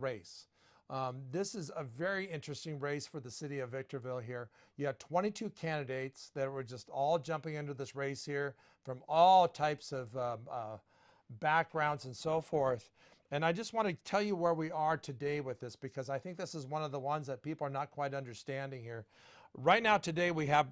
race. This is a very interesting race for the city of Victorville here. You have 22 candidates that were just all jumping into this race here from all types of backgrounds and so forth. And I just want to tell you where we are today with this, because I think this is one of the ones that people are not quite understanding here. Right now today we have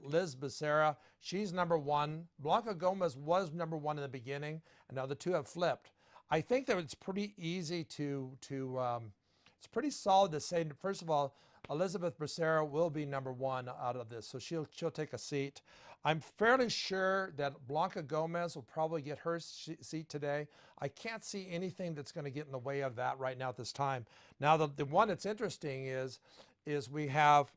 Liz Becerra. She's number one. Blanca Gomez was number one in the beginning, and now the two have flipped. I think that it's pretty easy it's pretty solid to say, first of all, Elizabeth Becerra will be number one out of this, so she'll take a seat. I'm fairly sure that Blanca Gomez will probably get her seat today. I can't see anything that's going to get in the way of that right now at this time. Now, the one that's interesting is we have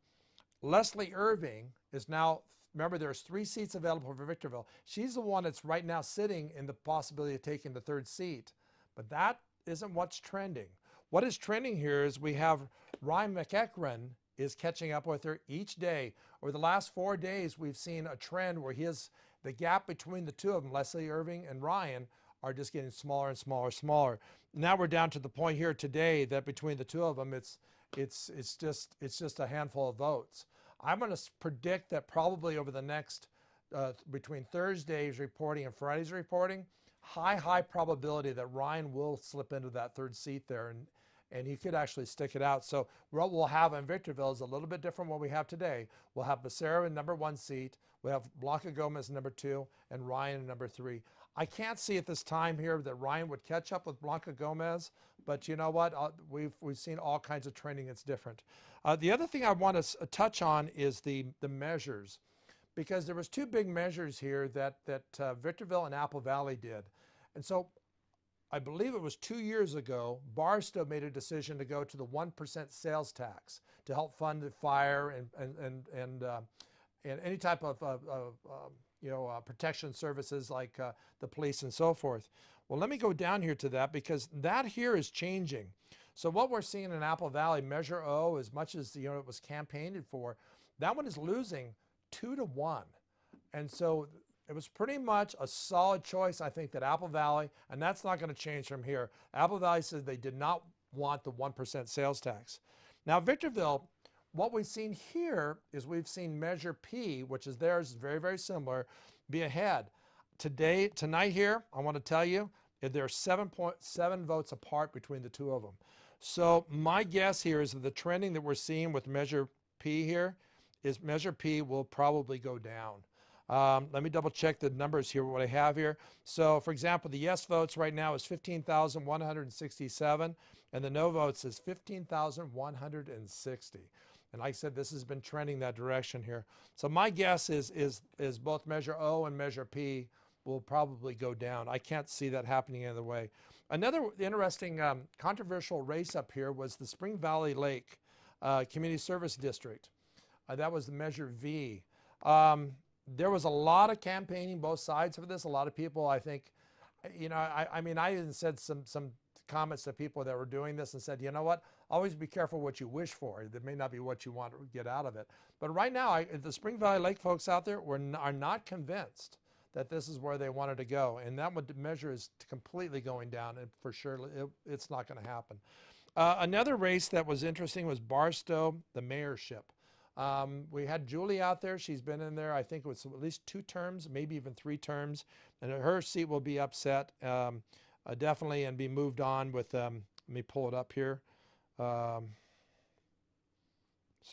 Leslie Irving is now, remember there's 3 seats available for Victorville. She's the one that's right now sitting in the possibility of taking the 3rd seat, but that isn't what's trending. What is trending here is we have Ryan McEachran is catching up with her each day. Over the last 4 days, we've seen a trend where the gap between the two of them, Leslie Irving and Ryan, are just getting smaller and smaller and smaller. Now we're down to the point here today that between the two of them, it's just a handful of votes. I'm going to predict that probably over the next, between Thursday's reporting and Friday's reporting, high probability that Ryan will slip into that 3rd seat there, and he could actually stick it out. So what we'll have in Victorville is a little bit different than what we have today. We'll have Becerra in number 1 seat. We'll have Blanca Gomez in number 2 and Ryan in number 3. I can't see at this time here that Ryan would catch up with Blanca Gomez, but you know what? We've seen all kinds of trending that's different. The other thing I want to touch on is the measures, because there was 2 big measures here that Victorville and Apple Valley did. And so I believe it was 2 years ago, Barstow made a decision to go to the 1% sales tax to help fund the fire and any type of protection services like the police and so forth. Well, let me go down here to that, because that here is changing. So what we're seeing in Apple Valley, Measure O, as much as it was campaigned for, that one is losing 2-1. And so it was pretty much a solid choice, I think, that Apple Valley, and that's not going to change from here. Apple Valley says they did not want the 1% sales tax. Now, Victorville, what we've seen here is we've seen Measure P, which is theirs, very, very similar, be ahead. Tonight here, I want to tell you, there are 7.7 votes apart between the two of them. So my guess here is that the trending that we're seeing with Measure P here is Measure P will probably go down. Let me double check the numbers here, what I have here. So for example, the yes votes right now is 15,167, and the no votes is 15,160. And like I said, this has been trending that direction here. So my guess is both Measure O and Measure P will probably go down. I can't see that happening any other way. Another interesting controversial race up here was the Spring Valley Lake Community Service District. That was the Measure V. There was a lot of campaigning both sides for this. A lot of people, I think, I mean, I even said some comments to people that were doing this and said, you know what, always be careful what you wish for. That may not be what you want to get out of it. But right now, the Spring Valley Lake folks out there are not convinced that this is where they wanted to go. And that measure is completely going down, and for sure it's not going to happen. Another race that was interesting was Barstow, the mayorship. We had Julie out there. She's been in there, I think it was at least 2 terms, maybe even 3 terms. And her seat will be upset, definitely, and be moved on with, let me pull it up here. Sorry,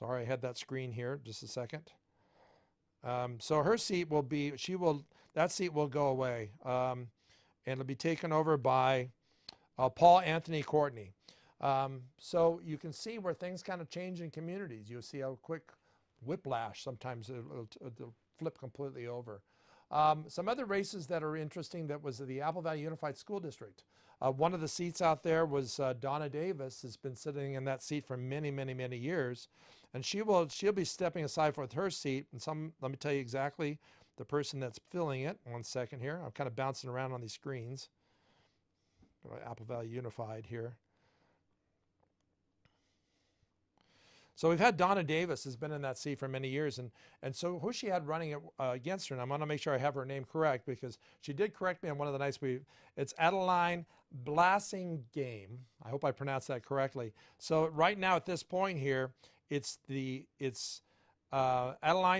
I had that screen here, just a second. So her seat will be, that seat will go away. And it'll be taken over by Paul Anthony Courtney. So you can see where things kind of change in communities. You'll see a quick whiplash. Sometimes it'll flip completely over. Some other races that are interesting, that was the Apple Valley Unified School District. One of the seats out there was Donna Davis, has been sitting in that seat for many, many, many years. And she'll be stepping aside for her seat. And let me tell you exactly the person that's filling it. 1 second here. I'm kind of bouncing around on these screens. Apple Valley Unified here. So we've had Donna Davis has been in that seat for many years, and so who she had running against her, and I want to make sure I have her name correct because she did correct me on one of the nights it's Adeline Blassingame. I hope I pronounced that correctly. So right now at this point here, Adeline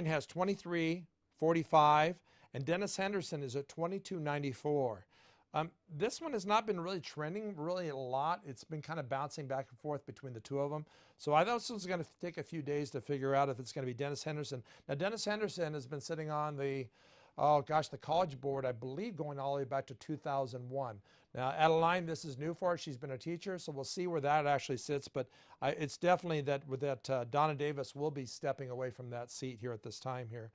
has 23.45, and Dennis Henderson is at 22.94. This one has not been really trending really a lot. It's been kind of bouncing back and forth between the two of them. So I thought this was going to take a few days to figure out if it's going to be Dennis Henderson. Now, Dennis Henderson has been sitting on the college board, I believe, going all the way back to 2001. Now, Adeline, this is new for her. She's been a teacher, so we'll see where that actually sits. But it's definitely that Donna Davis will be stepping away from that seat here at this time here.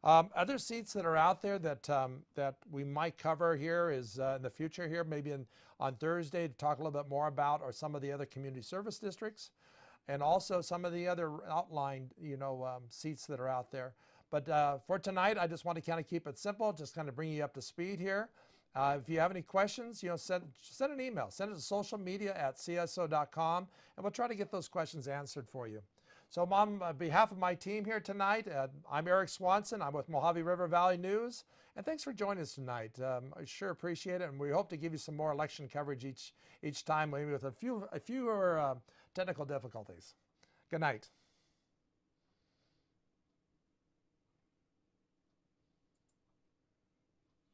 Other seats that are out there that we might cover here is in the future here, maybe on Thursday, to talk a little bit more about are some of the other community service districts, and also some of the other outlined seats that are out there. But for tonight, I just want to kind of keep it simple, just kind of bring you up to speed here. If you have any questions, send an email, send it to socialmedia@cso.com, and we'll try to get those questions answered for you. So on behalf of my team here tonight, I'm Eric Swanson. I'm with Mojave River Valley News, and thanks for joining us tonight. I sure appreciate it, and we hope to give you some more election coverage each time, maybe with a fewer technical difficulties. Good night.